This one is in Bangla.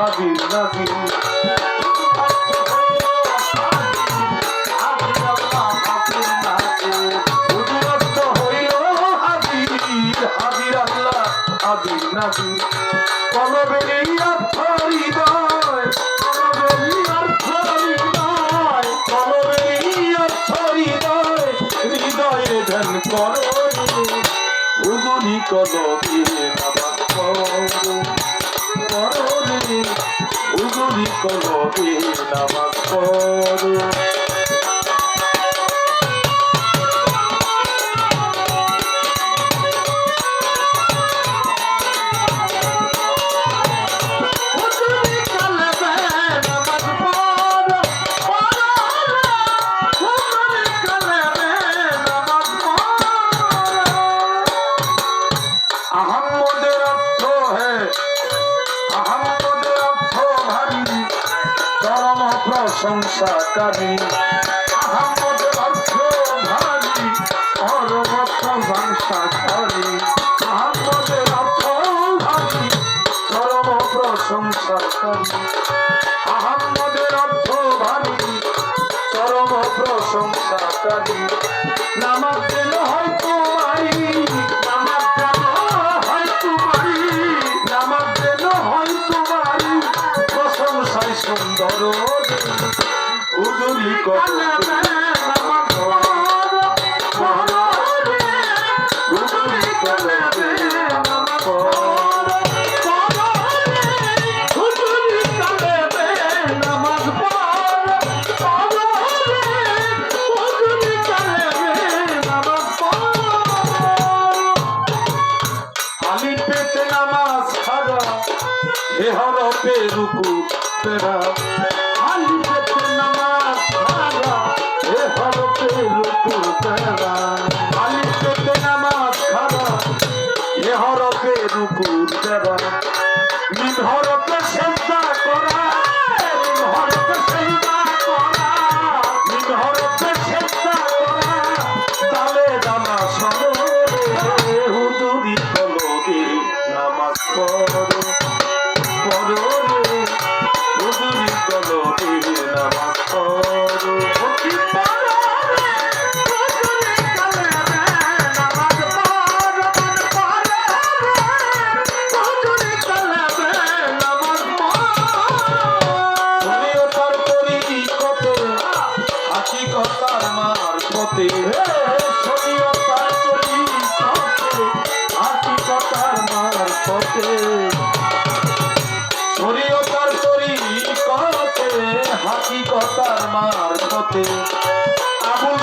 হাজির নাজির হুজুরত্ব হইল হাজির হাজির আল্লাহ হাজির নাজির কলবেরই অর্থ হৃদয় কলবেরই অর্থ হৃদয় কলবেরই অর্থ হৃদয় হৃদয়ে ধ্যান করো হুজুরি কলবে নামাজ পড়ো রে হুজুরি কলবে নামাজ পড়ো প্রশংসাকারী আহমদের অর্থ ভারী পরম প্রশংসাকারী আহমদের অর্থ ভারী পরম প্রশংসাকারী আহমদের অর্থ ভারী চরম প্রশংসাকারী নামাজ যেন হয় তোমারি নামাজ যেন হয় তোমারি নামাজ যেন হয় তোমারি প্রশংসায় সুন্দর হুজুরি কলবে নামাজ পড়ো হুজুরি কলবে নামাজ পড়ো হুজুরি কলবে নামাজ পড়ো হুজুরি কলবে নামাজ পড়ো আমি পেতে নামাজ খারা হে হরফে রুকু তেরা আমি পেতে নামাজ খারা হে হরফে রুকু তেরা আমি পেতে নামাজ খারা হে হরফে রুকু তেরা মিন হরফে সেজদা করা মিন হরফে সেজদা করা মিন হরফে সেজদা করা তালে জানা সরো হুজুরি কলবে নামাজ পড়ো পড়ো রে হুজুরি কলবে নামাজ পড়ো কি পড়ো রে হুজুরি কলবে নামাজ পড়ো হুজুরি কলবে নামাজ পড়ো শরীয়তার তরিকতে হাকিকতার মারফতে শরীয়তার তরিকতে হাকিকতার মারফতে শরীয়তার তরিকতে হাকিকতার মারফতে আবুল